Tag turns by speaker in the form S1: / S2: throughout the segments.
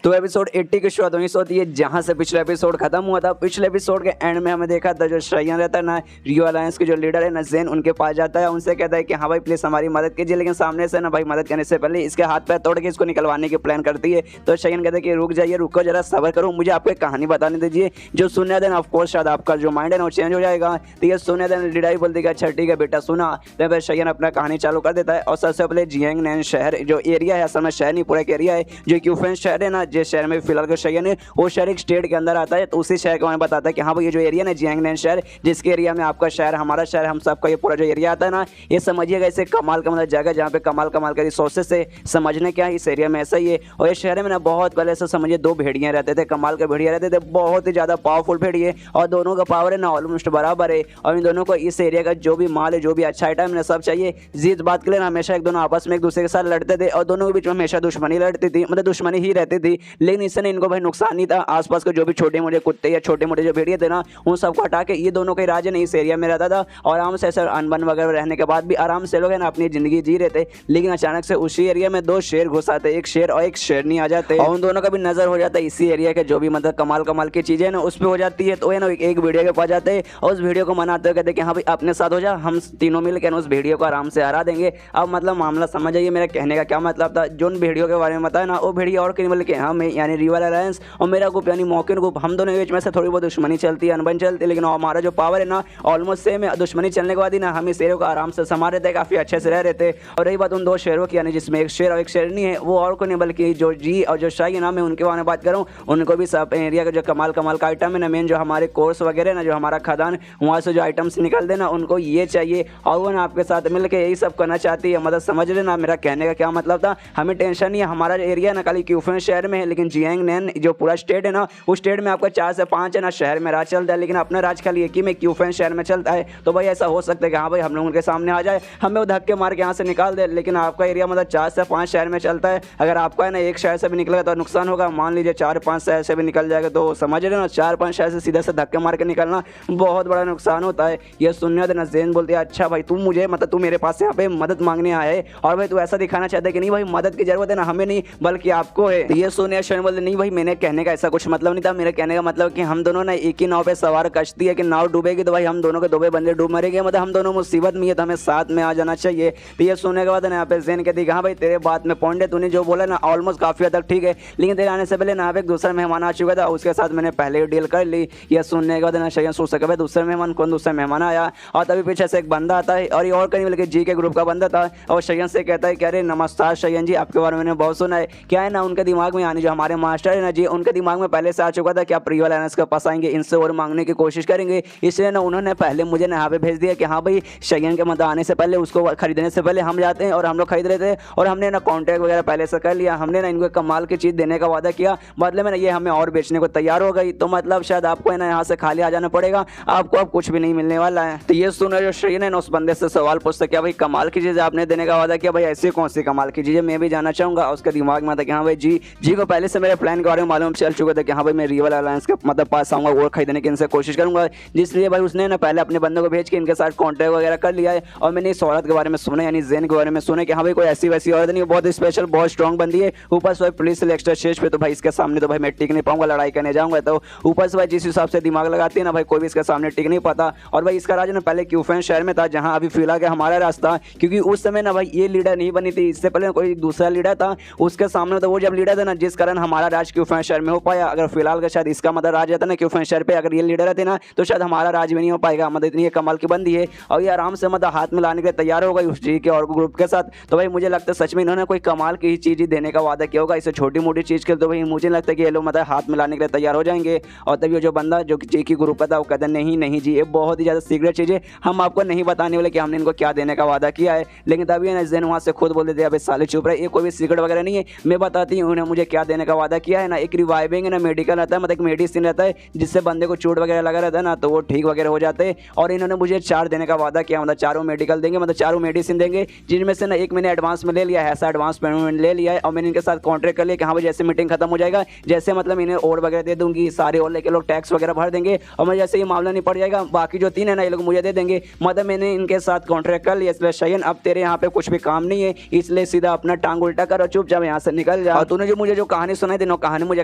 S1: तो एपिसोड 80 की शुरुआत वहीं से होती है जहां से पिछले एपिसोड खत्म हुआ था। पिछले एपिसोड के एंड में हमें देखा था जो शयन रहता है ना, रियो अलायंस के जो लीडर है ना ज़ेन, उनके पास जाता है, उनसे कहता है कि हाँ भाई प्लीज़ हमारी मदद कीजिए। लेकिन सामने से ना भाई मदद करने से पहले इसके हाथ पैर तोड़ के इसको निकलवाने की प्लान करती है। तो शयन कहता है कि रुक जाइए, रुको जरा सब्र करो, मुझे आपको एक कहानी बताने दीजिए जो सुनने देना। ऑफकोर्स शायद आपका जो माइंड है ना वो चेंज हो जाएगा। तो ये सुनने देना लीडाई बोलती है अच्छा ठीक है बेटा सुना। तो फिर शयन अपना कहानी चालू कर देता है और सबसे पहले जियांगनैन शहर जो एरिया है, असल में शहर नहीं पूरा एक एरिया है जो क्यूफेन शहर है ना, जिस शहर में फिलहाल शयन है वो शहर एक स्टेट के अंदर आता है। तो उसी शहर के बारे में बताता है कि हाँ भाई ये जो एरिया ना जियांगनैन शहर, जिसके एरिया में आपका शहर, हमारा शहर, हम सबका ये पूरा जो एरिया आता है ना, ये समझिएगा इसे कमाल का मतलब जगह जहाँ पे कमाल कमाल का रिसोर्सेस है। समझने क्या है इस एरिया में ऐसा ही है। और इस शहर में ना बहुत पहले से समझिए दो भेड़िया रहते थे, कमाल के भेड़िया रहते थे, बहुत ही ज़्यादा पावरफुल भेड़िए, और दोनों का पावर है ना ऑलमोस्ट बराबर है। और इन दोनों को इस एरिया का जो भी माल है, जो भी अच्छा आइटम है सब चाहिए। जीत बात के लिए ना हमेशा एक दोनों आपस में एक दूसरे के साथ लड़ते थे और दोनों के बीच में हमेशा दुश्मनी लड़ती थी, मतलब दुश्मनी ही रहती थी। लेकिन इससे ना इनको भाई नुकसान नहीं था। आसपास के जो भी छोटे मोटे कुत्ते या छोटे मोटे जो भेड़िए थे ना, उन सबको हटा के ये दोनों के राज ने इस एरिया में रहता था और आराम से ऐसा अनबन वगैरह रहने के बाद भी आराम से लोग है ना अपनी जिंदगी जी रहे थे। लेकिन अचानक से उसी एरिया में दो शेर घुस आते, एक शेर और एक शेरनी आ जाते और उन दोनों का भी नजर हो जाता है इसी एरिया के जो भी मतलब कमाल कमाल की चीजें ना उस पर हो जाती है। तो है ना एक वीडियो के पास जाते हैं और उस वीडियो को मनाते हुए कहते हैं कि हाँ भाई अपने साथ हो जा, हम तीनों मिलकर उस वीडियो को आराम से हरा देंगे। अब मतलब मामला समझ जाइए मेरा कहने का क्या मतलब था। जो उन वीडियो के बारे में बताया ना वो वीडियो और कहीं बोले कि हाँ मैं यानी रियो अलायंस और मेरा ग्रुप यानी मॉकिन ग्रुप, हम दोनों के बीच में से थोड़ी बहुत दुश्मनी चलती है, अनबन चलती है, लेकिन हमारा जो पावर है ना ऑलमोस्ट सेम है। दुश्मनी चलने के बाद ही ना हम इस एरिया को आराम से संभाल रहे थे, काफी अच्छे से रह रहे थे। और रही बात उन दो शेरों की, यानी जिसमें एक शेर और एक शेरनी है, वो और को नहीं बल्कि जो जी और जो शाही नाम है उनके बारे में बात करूँ। उनको भी सब एरिया का जो कमाल कमाल का आइटम है ना, मेन जो हमारे कोर्स वगैरह ना, जो हमारा खदान वहाँ से जो आइटम्स निकल देना उनको ये चाहिए और वो ना आपके साथ मिलकर यही सब करना चाहती है। मतलब समझ रहे ना मेरा कहने का क्या मतलब था। हमें टेंशन नहीं है, हमारा एरिया ना खाली क्यूफेन शहर में है, लेकिन जियांगनैन जो पूरा स्टेट है ना, उस स्टेट में आपका 4 से 5 है ना शहर में राज चलता है, लेकिन अपना राज खाली एक ही में क्यूफेन शहर में चलता है। तो भाई ऐसा हो सकता है कि हाँ भाई हम लोग उनके सामने आ जाए, हमें वो धक्के मार के यहाँ से निकाल दे। लेकिन आपका एरिया मतलब 4 से 5 शहर में चलता है, अगर आपका है ना एक शहर से भी निकलेगा तो नुकसान होगा। मान लीजिए 4-5 शहर से भी निकल जाएगा तो समझ रहे हो ना, 4-5 शहर से सीधे से धक्के मार के निकलना बहुत बड़ा नुकसान होता है। ये सुनने देना ज़ेन बोलती है अच्छा भाई तू मुझे मतलब तू मेरे पास यहाँ पे मदद मांगने आया है और भाई तू ऐसा दिखाना चाहता है कि नहीं भाई मदद की जरूरत है ना हमें नहीं बल्कि आपको है। तो ये सुनिए शयन बोलते नहीं भाई मैंने कहने का ऐसा कुछ मतलब नहीं था, मेरे कहने का मतलब कि हम दोनों ना एक ही नाव पे सवार कश्ती है कि नाव डूबेगी तो भाई हम दोनों के दो बंदे डूब मरेंगे, मतलब हम दोनों मुसीबत में है तो हमें साथ में आ जाना चाहिए। तो ये सुनने के बाद ना यहाँ पे ज़ेन कहती हाँ भाई तेरे बात में पॉइंट है, तूने जो बोला ना ऑलमोस्ट काफी हद तक ठीक है, लेकिन तेरे आने से पहले ना एक दूसरा मेहमान आ चुका था, उसके साथ मैंने पहले ही डील कर ली। ये सुनने के बाद ना शयन सोच सके भाई दूसरा मेहमान कौन, दूसरा मेहमान आया और तभी पीछे से एक बंदा आता है और ये और कहीं बल्कि जी के ग्रुप का बंदा था और शयन से कहता है कि अरे नमस्कार शयन जी, आपके बारे में मैंने बहुत सुना है। क्या है ना उनके दिमाग में यानी जो हमारे मास्टर है ना जी, उनके दिमाग में पहले से आ चुका था कि आप रियो अलायंस के पास आएंगे, इनसे और मांगने की कोशिश करेंगे, इसलिए ना उन्होंने पहले मुझे यहाँ पे भेज दिया कि हाँ भाई शयन के मतलब आने से पहले, उसको खरीदने से पहले हम जाते हैं और हम लोग खरीद रहे थे और हमने ना कॉन्टैक्ट वगैरह पहले से कर लिया। हमने ना इनको कमाल की चीज़ देने का वादा किया, बदले में ना ये हमें और बेचने को तैयार हो गई। तो मतलब शायद आपको है ना यहाँ से खाली आ जाना पड़ेगा, आपको अब कुछ भी नहीं मिलने वाला है। तो ये सुना जो शयन है ना उस बंदे से सवाल पूछता क्या भाई कमाल की चीज़ आपने देने का वादा किया, भाई ऐसी कौन सी कमाल की चीज़ है मैं भी जानना चाहूँगा। उसके दिमाग में था कि हाँ भाई जी को पहले से मेरे प्लान के बारे में मालूम चल चुका था कि हाँ भाई मैं रियो अलायंस के मतलब पास आऊँगा और खरीदने की इनसे कोशिश करूँगा, जिसलिए भाई उसने ना पहले अपने बंदों को भेज के इनके साथ कॉन्टैक्ट वगैरह कर लिया है। और मैंने इस औरत के बारे में सुना यानी ज़ेन के बारे में सुना कि हाँ भाई कोई ऐसी वैसी औरत नहीं, बहुत स्पेशल बहुत स्ट्रॉन्ग बंदी है, ऊपर से पुलिस से एक्स्ट्रा स्टेज पे, तो भाई इसके सामने तो भाई मैं टिक नहीं पाऊंगा, लड़ाई करने जाऊंगा तो ऊपर से भाई जिस हिसाब से दिमाग लगाती है ना भाई कोई भी इसके सामने टिक नहीं पाता। और भाई इसका राज ना पहले क्यूफेन शहर में था जहाँ अभी फिलहाल के हमारा रास्ता, क्योंकि उस समय ना भाई ये लीडर नहीं बनी थी, इससे पहले कोई दूसरा लीडर था उसके सामने, तो वो जब लीडर था ना जिस कारण हमारा राज क्यूफेन शहर में हो पाया। अगर फिलहाल का शायद इसका मतलब राज रहता ना क्यूफेन शहर पे, अगर ये लीडर रहते ना तो शायद हमारा राज भी नहीं हो पाएगा। मतलब इतनी कमाल की बंदी है और ये आराम से मतलब हाथ में लाने के लिए तैयार हो गई उस जी के और ग्रुप के साथ। तो भाई मुझे लगता है सच में इन्होंने कोई कमाल की चीज़ ही देने का वादा किया होगा, इसे छोटी मोटी चीज़ के तो भाई मुझे लगता है कि ये लोग मतलब हाथ में लाने के लिए तैयार हो जाएंगे। और तभी जो बंदा जो जी की ग्रुप का था वो कहता नहीं नहीं जी ये बहुत ही ज़्यादा सीक्रेट चीज़ है, हम आपको नहीं बताने वाले कि हमने इनको क्या देने का वादा किया है। लेकिन तभी ना ज़ेन वहाँ से खुद बोल देते अबे साले चुप रहे, ये कोई भी सीक्रेट वगैरह नहीं है, मैं बताती हूँ उन्हें मुझे क्या देने का वादा किया है ना। एक रिवाइविंग है ना मेडिकल रहता है, मतलब एक मेडिसिन रहता है जिससे बंदे को चोट वगैरह लगा रहता है ना तो वो ठीक वगैरह हो जाते हैं। और इन्होंने मुझे 4 देने का वादा किया, मतलब 4 मेडिकल देंगे, मतलब 4 मेडिसिन देंगे, जिनमें से ना एक मैंने एडवांस में ले लिया है, ऐसा एडवांस पेमेंट ले लिया है। और मैंने इनके साथ कॉन्ट्रैक्ट कर लिया कि हाँ भाई जैसे मीटिंग खत्म हो जाएगा, जैसे मतलब इन्हें और वगैरह दे दूंगी, सारे और लेके लोग टैक्स वगैरह भर देंगे और मैं जैसे ये मामला नहीं पड़ जाएगा बाकी जो 3 है ना ये लोग मुझे दे देंगे। मतलब मैंने इनके साथ कॉन्ट्रैक्ट कर लिया, इसलिए शयन अब तेरे यहाँ पे कुछ भी काम नहीं है, इसलिए सीधा अपना टांग उल्टा कर और चुपचाप यहाँ से निकल जा। और तूने जो मुझे जो कहानी सुनाई थी ना, कहानी मुझे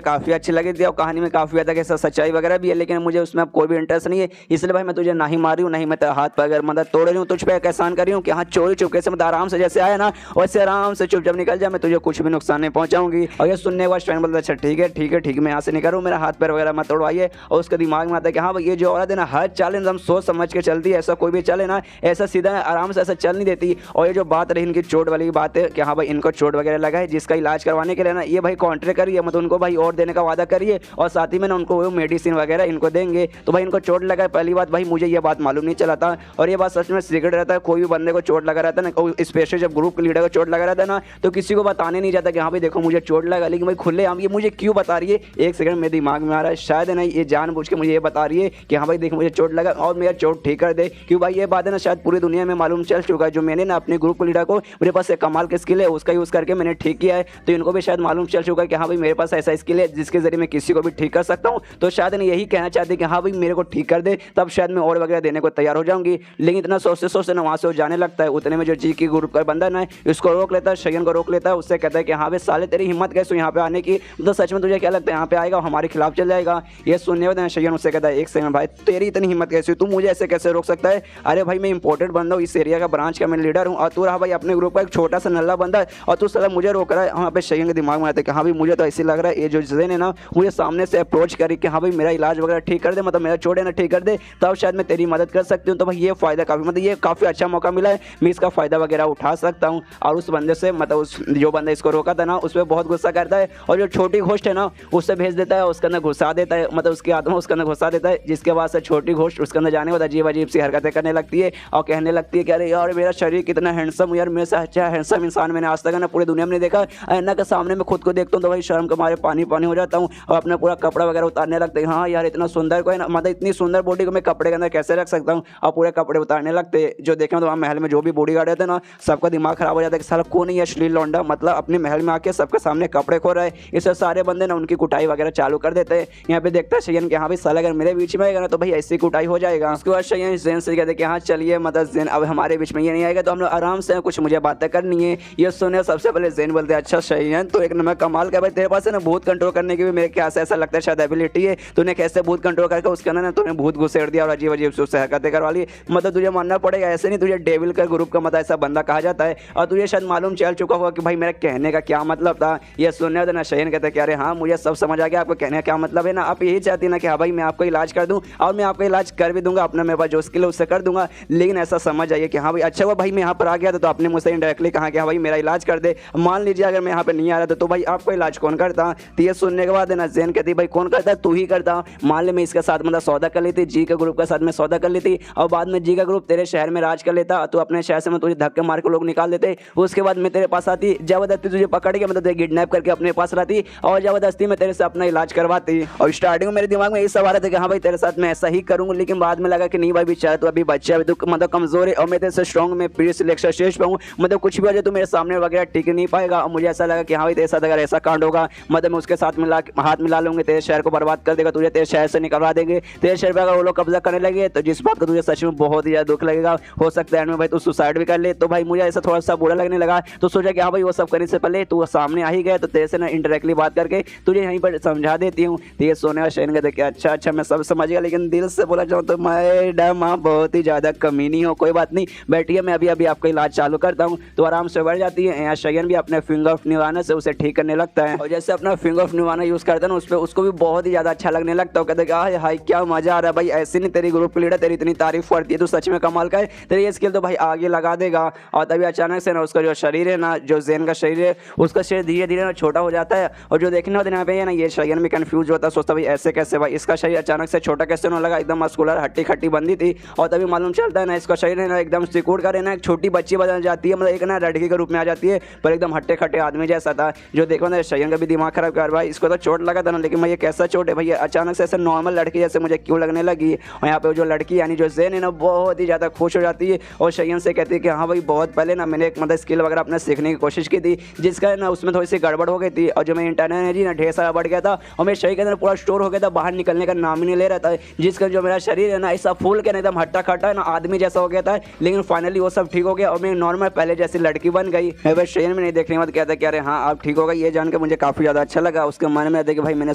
S1: काफ़ी अच्छी लगी थी और कहानी में काफ़ी ज़्यादा कैसा सच्चाई वगैरह भी है, लेकिन मुझे उसमें अब कोई भी इंटरेस्ट नहीं है। इसलिए भाई मैं तुझे ना ही मारी हूँ, ना ही मैं तेरा हाथ पर अगर मतलब तोड़ रही हूँ, तुझ पर एक एहसान करी हूँ कि हाँ चोरी चुपके से मतलब आराम से जैसे आया ना वैसे आराम से चुप जब निकल जाए, मैं तुझे कुछ भी नुकसान नहीं पहुँचाऊंगी। और ये सुनने के बाद स्टैंड बोलता अच्छा ठीक है ठीक है ठीक है, मैं यहाँ से निकल मेरा हाथ पैर वगैरह मत तोड़वाइए। और उसके दिमाग में आता है कि हाँ भाई ये जो औरत है ना हर चाल एकदम सोच समझ के चलती है, ऐसा कोई भी चले ना ऐसा सीधा आराम से ऐसा चल नहीं देती। और ये जो बात रही इनकी चोट वाली बात है कि हाँ भाई इनको चोट वगैरह लगा है, जिसका इलाज करवाने के लिए ना ये भाई कॉन्ट्रैक्ट करिए, मतलब उनको भाई और देने का वादा करिए और साथ ही में ना उनको वो मेडिसिन वगैरह इनको देंगे। तो भाई इनको चोट लगा है, पहली बात भाई मुझे ये बात मालूम नहीं चला था और ये बात सच में सीक्रेट रहता है। कोई भी बंदे को चोट लगा रहता है ना, स्पेशली जब ग्रुप लीडर को चोट लगा रहता है ना, तो किसी को बताने नहीं जाता कि हाँ भाई देखो मुझे चोट लगा, लेकिन भाई खुले हम ये मुझे क्यों बता रही है, एक सेकंड मेरे दिमाग में आ रहा है शायद है ना ये जानबूझ के मुझे ये बता रही है कि हाँ भाई देख मुझे चोट लगा और मेरा चोट ठीक कर दे। क्यों भाई ये बात है ना शायद पूरी दुनिया में मालूम चल चुका है, जो मैंने ना अपने ग्रुप लीडर को मेरे पास एक कमाल की स्किल है उसका यूज़ करके मैंने ठीक किया है, तो इनको भी शायद मालूम चल चुका है कि हाँ भाई मेरे पास ऐसा स्किल है जिसके जरिए मैं किसी को भी ठीक कर सकता हूँ। तो शायद नहीं यही कहना चाहते कि हाँ भाई मेरे को ठीक कर दे, तब शायद मैं और वगैरह देने को तैयार हो जाऊंगी। लेकिन इतना सोचते सोचते ना वहाँ से वो जाने लगता है, उतने में जो जी की ग्रुप का बंदा ना इसको रोक लेता है, शयन को रोक लेता है, उससे कहता है कि हाँ भाई साले तेरी हिम्मत कैसे यहाँ पे आने की, तो सच में तुझे क्या लगता है यहाँ पे आएगा हमारे खिलाफ चल जाएगा। ये सुनने होते हैं शयन उससे कहता है एक सेकंड भाई तेरी इतनी हिम्मत कैसे, तू मुझे ऐसे कैसे रोक सकता है, अरे भाई मैं इंपॉर्टेंट बंदा हूँ, इस एरिया का ब्रांच का मैं लीडर हूँ और तू रहा भाई अपने ग्रुप का एक छोटा सा नल्ला बंदा है और तू साला मुझे रोक रहा है। वहाँ पे शयन के दिमाग में आता है कि हाँ भाई मुझे तो ऐसे लग रहा है ये जो जैन है ना मुझे सामने से अप्रोच करी कि हाँ भाई मेरा इलाज वगैरह ठीक कर दे, मतलब मेरा चोट है ना ठीक कर दे, तब शायद मैं तेरी मदद कर सकती हूँ। तो भाई ये फ़ायदा काफ़ी मतलब ये काफ़ी अच्छा मौका मिला है, मैं इसका फ़ायदा वगैरह उठा सकता हूँ। और उस बंदे से मतलब उस जो बंदा इसको रोका था ना उस पर बहुत गुस्सा करता है और जो छोटी घोस्ट है ना उससे भेज देता है, उसके अंदर घुसा देता है, मतलब उसकी आत्मा उसके अंदर घुसा देता है, जिसके बाद से छोटी घोस्ट उसके अंदर जाने के बाद अजीब अजीब सी हरकतें करने लगती है और कहने लगती है कि अरे यार मेरा शरीर कितना हैंडसम यार, मेरे से अच्छा हैंडसम इंसान मैंने आज तक ना पूरी दुनिया में नहीं देखा। ऐना के सामने मैं खुद को देखता हूँ तो भाई शर्म के मारे पानी पानी हो जाता हूँ और अपना पूरा कपड़ा वगैरह उतारने लगते हैं। हाँ यार इतना सुंदर कोई मतलब इतनी सुंदर बॉडी को मैं कपड़े के अंदर कैसे रख सकता हूँ, और पूरे कपड़े उतारने लगते हैं। जो देखें तो वहाँ महल में जो भी बॉडी गार्ड रहते हैं ना सबका दिमाग खराब हो जाता है कि साला कौन है ये अश्लील लौंडा, मतलब अपने महल में आके सबके सामने कपड़े खो रहा है। इससे सारे बंदे ना उनकी कुटाई वगैरह चालू कर देते हैं। यहाँ पे देखता है शयन कि हाँ भाई साला अगर मेरे बीच में आएगा ना तो भाई ऐसी कुटाई हो जाएगा। उसके बाद शयन जैन से कहते कि हाँ चलिए मतलब जैन अब हमारे बीच में ये नहीं आएगा तो हम लोग आराम से कुछ मुझे बातें करनी है। ये सुने सबसे पहले जैन बोलते हैं अच्छा शयन तो एक नंबर कमाल का भाई तेरे पास है ना भूत कंट्रोल करने की भी मेरे ख्याल से ऐसा लगता है शायद एबिलिटी है, तूने कैसे भूत कंट्रोल करके उसके अंदर ना तूने भूत घुसेड़ दिया और अजीब अजीब से उससे हरकतें करवा ली। मतलब तुझे मानना पड़ेगा ऐसे नहीं तुझे डेविल का ग्रुप का मतलब ऐसा बंदा कहा जाता है और तुझे शायद मालूम चल चुका होगा कि भाई मेरा कहने का क्या मतलब था। ये सुनने तो ना शयन कहते हैं कि अरे हाँ मुझे सब समझ आ गया आपको कहने का क्या मतलब है ना, आप यही चाहती ना कि हाँ भाई मैं आपका इलाज कर दूँ और मैं आपका इलाज कर भी दूंगा, अपना मेरे पास जो स्किल है उससे कर दूंगा। लेकिन ऐसा समझ आइए कि हाँ भाई अच्छा हुआ भाई मैं यहाँ पर आ गया था तो आपने मुझसे डायरेक्टली कहा कि हाँ भाई मेरा इलाज कर दे। मान लीजिए अगर मैं यहाँ पर नहीं आ रहा था तो भाई आपका इलाज कौन करता। तो ये सुनने के बाद है ना जैन कहती भाई कौन करता तू ही करता। मान ले मैं इसके साथ मतलब सौदा कर लेती, जी के ग्रुप के साथ में सौदा कर लेती और बाद में जी का ग्रुप तेरे शहर में राज कर लेता, तो अपने शहर से मैं तुझे धक्के मार के लोग निकाल देते। उसके बाद मैं तेरे पास आती जबरदस्ती तुझे पकड़ के मतलब किडनैप करके अपने पास लाती और जबरदस्ती मैं तेरे से अपना इलाज करवाती। और स्टार्टिंग में मेरे दिमाग में यही सवाल था कि हाँ भाई तेरे साथ मैं ऐसा ही करूँगा, लेकिन बाद में लगा कि नहीं भाई बेचारा तो अभी बच्चा अभी तो मतलब कमजोर है और मैं तेरे से स्ट्रॉन्ग में प्री सिलेक्शन स्टेज पे हूँ, मतलब कुछ भी वजह तो मेरे सामने वगैरह टिक नहीं पाएगा। और मुझे ऐसा लगा कि हाँ भाई तेरे साथ अगर ऐसा कांड होगा मतलब मैं उसके साथ हाथ मिला लूंगे, तेरे शहर को बर्बाद कर देगा, तुझे तेरे शहर से निकलवा देंगे। तेरे शहर पर अगर वो लोग कब्जा करने लगे तो जिस बात का तुझे सच में बहुत ही ज्यादा दुख लगेगा, हो सकता है भाई तू सुसाइड भी कर ले। तो भाई मुझे ऐसा थोड़ा सा बुरा लगने लगा, तो सोचा कि हाँ भाई वो सब करने से पहले तू सामने आ ही गया तो तेरे से ना इंडायरेक्टली बात करके तुझे यहीं पर समझा देती हूँ। तो ये सोने का शयन कहते कि अच्छा अच्छा मैं सब समझ गया, लेकिन दिल से बोला जाऊँ तो मैडम आप बहुत ही ज़्यादा कमीनी हो, कोई बात नहीं बैठिए मैं अभी अभी आपका इलाज चालू करता हूँ। तो आराम से बढ़ जाती है। यहाँ शयन भी अपने फिंगर ऑफ निवाना से उसे ठीक करने लगता है और जैसे अपना फिंगर ऑफ निवाना यूज़ करता है ना उस पर उसको भी बहुत ही ज़्यादा अच्छा लगने लगता है। कहते कि हाय क्या मजा आ रहा है भाई, ऐसे नहीं तेरी ग्रुप लीडर तेरी इतनी तारीफ करती है, तो सच में कमाल का है, तेरी ये स्किल तो भाई आगे लगा देगा। और तभी अचानक से ना उसका जो शरीर है ना जो जैन का शरीर है उसका शरीर धीरे धीरे ना छोटा हो जाता है और जो देखने होते यहाँ पे है ना ये शयन में कंफ्यूज होता है, सोचता भाई ऐसे कैसे भाई इसका शरीर अचानक से छोटा कैसे होने लगा, एकदम मस्कुलर हट्टी खट्टी बंदी थी। और तभी मालूम चलता है ना इसका शरीर है ना एकदम सिकुड़ कर ना एक छोटी बच्ची बदल जाती है, मतलब एक ना लड़की के रूप में आ जाती है पर एकदम हट्टे खट्टे आदमी जैसा था। जो देखो ना शयन का भी दिमाग खराब कर भाई इसको तो चोट लगा था ना, लेकिन भाई ये कैसा चोट है भाई अचानक से ऐसे नॉर्मल लड़की जैसे मुझे क्यों लगने लगी। और यहाँ पे जो लड़की यानी जो जैन है ना बहुत ही ज़्यादा खुश हो जाती है और शयन से कहती है कि हाँ भाई बहुत पहले ना मैंने एक मतलब स्किल वगैरह अपना सीखने की कोशिश की थी जिसका ना उसमें थोड़ी सी गड़बड़ हो गई थी और जो मैं इंटरनेट एनर्जी ना ढेर सारा बढ़ गया था और मेरे शरीर के अंदर पूरा स्टोर हो गया था, बाहर निकलने का नाम ही नहीं ले रहा था, जिसका जो मेरा शरीर है ना ऐसा फूल के ना एकदम हट्टा खट्टा है ना आदमी जैसा हो गया था। लेकिन फाइनली वो सब ठीक हो गया और मैं नॉर्मल पहले जैसी लड़की बन गई। मैं बस शयन में नहीं देखने के बाद कहता कि अरे हाँ आप ठीक हो गई। ये जान के मुझे काफ़ी ज़्यादा अच्छा लगा। उसके मन में देखिए भाई मैंने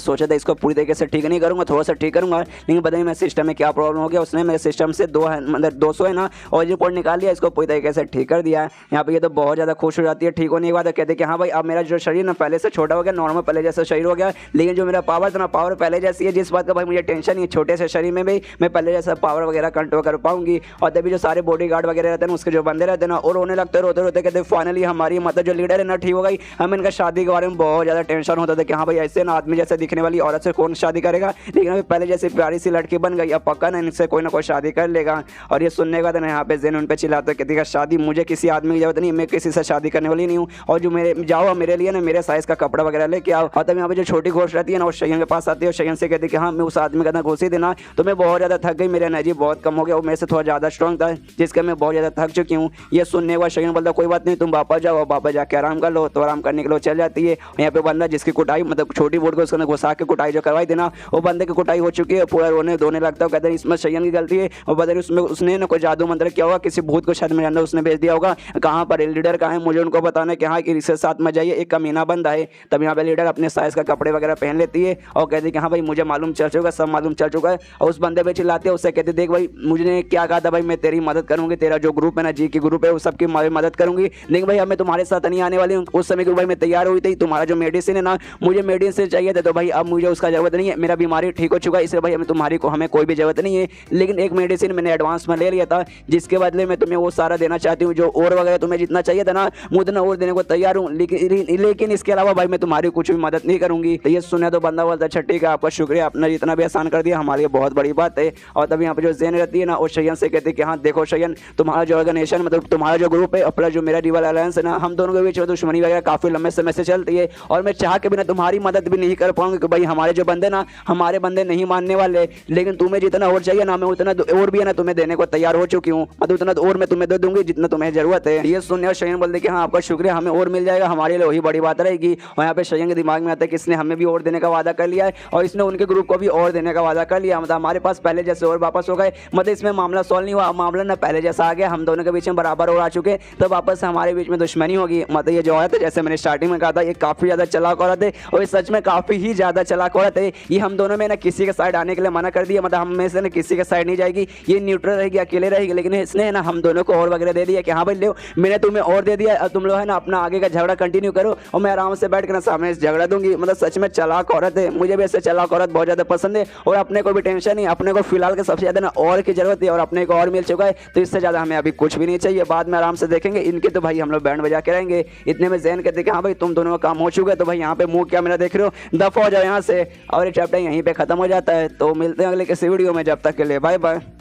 S1: सोचा था इसको पूरी तरीके से ठीक नहीं करूँगा, थोड़ा सा ठीक करूँगा, लेकिन पता नहीं मेरे सिस्टम में क्या प्रॉब्लम हो गया, उसने मेरे सिस्टम से 200 है ना और रिपोर्ट निकाल लिया, इसको पूरी तरीके से ठीक कर दिया है। यहाँ पे ये तो बहुत ज़्यादा खुश हो जाती है ठीक होने के बाद, कहते हैं कि हाँ भाई अब मेरा जो शरीर ना पहले से छोटा हो गया, नॉर्मल पहले जैसा शरीर हो गया, लेकिन जो मेरा पावर था ना पावर पहले जैसी है, जिस बात का भाई मुझे टेंशन नहीं है, छोटे से शरीर में भी मैं पहले जैसा पावर वगैरह कंट्रोल कर पाऊंगी। और तभी जो सारे बॉडी गार्ड वगैरह रहते हैं उसके जो बंदे रहते हैं ना और रोने लगते रोते रोते, कहते फाइनली हमारी मतलब जो लीडर है ना ठीक हो गई। हमें इनका शादी के बारे में बहुत ज़्यादा टेंशन होता था कि हाँ भाई ऐसे ना आदमी जैसे दिखने वाली औरत से कौन शादी करेगा, लेकिन अभी पहले जैसे प्यारी सी लड़की बन गई, अब पक्का ना इनसे कोई ना कोई शादी कर लेगा। और ये सुनने के बाद ना यहाँ पे ज़ेन उन पे चिल्लाते कहती शादी मुझे किसी आदमी की जरूरत नहीं, मैं किसी से शादी करने वाली नहीं हूँ, और जो मेरे जाओ मेरे लिए ना मेरे साइज़ का कपड़ा वगैरह लेके आओ। और तब यहाँ पे जो छोटी घोष रहती है ना वो शयन के पास आती है और शयन से कहती है कि हाँ मैं उस आदमी का ना घोष ही देना, तो मैं बहुत ज़्यादा थक गई, मेरा एनर्जी बहुत कम हो गया, वो मेरे से थोड़ा ज़्यादा स्ट्रॉन्ग था जिसका मैं बहुत ज़्यादा थक चुकी हूँ। ये सुनने के बाद शयन बोलता कोई बात नहीं तुम वापस जाओ, वापस जाके आराम कर लो, तो आराम करने के लिए चल जाती है। यहाँ पे बंदा जिसकी कुटाई मतलब छोटी बोर्ड को उसने घुसा के कुटाई जो करवाई थी ना वो बंदे की कुटाई हो चुकी है, पूरा रोने धोने लगता है, कहते हैं इसमें शयन की गलती है, और पता नहीं उसमें उसने ना कोई जादू मंत्र किया होगा, किसी भूत को शायद मेरे अंदर उसने भेज दिया होगा। कहाँ पर लीडर कहाँ है मुझे उनको बताना है कि हाँ कि इसके साथ में जाइए, एक कमीना बंदा है। तब यहाँ पे लीडर अपने साइज का कपड़े वगैरह पहन लेती है और कहती है कि हाँ भाई मुझे मालूम चल चुका, सब मालूम चल चुका है। और उस बंदे पे चिल्लाते हैं, उससे कहते देख भाई मुझे क्या कहा था भाई मैं तेरी मदद करूँगी, तेरा जो ग्रुप है ना जी की ग्रुप है वो सबकी मदद करूँगी, लेकिन भाई अब मैं तुम्हारे साथ नहीं आने वाली हूँ। उस समय क्योंकि भाई मैं तैयार हुई थी, तुम्हारा जो मेडिसिन है ना मुझे मेडिसिन चाहिए था, तो भाई अब मुझे उसका जरूरत नहीं है, मेरा बीमारी ठीक हो चुका है, इसलिए भाई हमें तुम्हारी को हमें कोई भी जरूरत नहीं है। लेकिन एक मेडिसिन मैंने एडवांस में ले लिया था जिसके बदले मैं तुम्हें वो सारा देना चाहती हूँ, जो और वगैरह तुम्हें जितना चाहिए था ना मैं उतना और देने को तैयार हूँ, लेकिन इसके अलावा भाई मैं तुम्हारी कुछ भी मदद नहीं करूँगी। तो ये सुने तो बंदा बोलता अच्छा ठीक है आपका शुक्रिया, आपने जितना भी आसान कर दिया हमारे लिए बहुत बड़ी बात है। और तब यहाँ पर जो ज़ेन रहती है ना वो शयन से कहती है कि हाँ देखो शयन तुम्हारा जो ऑर्गेनाइजेशन मतलब तुम्हारा जो ग्रुप है अपना जो मेरा रिवल अलायंस है ना हम दोनों के बीच में दुश्मनी वगैरह काफ़ी लंबे समय से चलती है, और मैं चाह के बिना तुम्हारी मदद भी नहीं कर पाऊंगी कि भाई हमारे जो बंदे ना हमारे बंदे नहीं मानने वाले, लेकिन तुम्हें जितना और चाहिए ना मैं उतना और भी है ना तुम्हें देने को तैयार हो चुकी हूँ, मतलब उतना और मैं तुम्हें दे दूंगी जितना तुम्हें जरूरत है। ये सुनने और शयन बोलते कि हाँ आपका शुक्रिया हमें और मिल जाएगा, हमारे लिए वही बड़ी बात रहेगी। और यहाँ पे शयन के दिमाग में आता है कि इसने हमें भी और देने का वादा कर लिया है और इसने उनके ग्रुप को भी और देने का वादा कर लिया, मतलब हमारे पास पहले जैसे और वापस हो गए, मतलब इसमें मामला सॉल्व नहीं हुआ, मामला ना पहले जैसा आ गया, हम दोनों के बीच में बराबर और आ चुके, तो वापस हमारे बीच में दुश्मनी होगी। मतलब ये जो औरत है जैसे मैंने स्टार्टिंग में कहा था ये काफ़ी ज़्यादा चालाक औरत है और ये सच में काफ़ी ही ज़्यादा चालाक औरत है। ये हम दोनों में ना किसी के साइड आने के लिए मना कर दिया, मतलब हम में से ना किसी के साइड नहीं जाएगी, ये न्यूट्रल रहेगी, अकेले रहेगी, लेकिन इसने ना हम दोनों को और वगैरह दे दिया कि हाँ भाई लो मैंने तुम्हें और दे दिया, तुम लोग है ना अपना आगे का झगड़ा कंटिन्यू करो और मैं आराम से बैठ कर ना सामने से झगड़ा दूंगी। मतलब सच में चालाक औरत है, मुझे भी ऐसे चालाक औरत बहुत ज़्यादा पसंद है और अपने को भी टेंशन नहीं, अपने को फिलहाल के सबसे ज़्यादा ना और की जरूरत है और अपने को और मिल चुका है, तो इससे ज़्यादा हमें अभी कुछ भी नहीं चाहिए, बाद में आराम से देखेंगे। इनके तो भाई हम लोग बैंड बजा के रहेंगे। इतने में ज़ेन कहते कि हाँ भाई तुम दोनों का काम हो चुका है, तो भाई यहाँ पे मुंह क्या मेरा देख रहे हो, दफा हो जाओ यहाँ से, और ये चैप्टर यहीं पे खत्म हो जाता है। तो मिलते हैं अगले किसी वीडियो में, जब तक के लिए बाय बाय।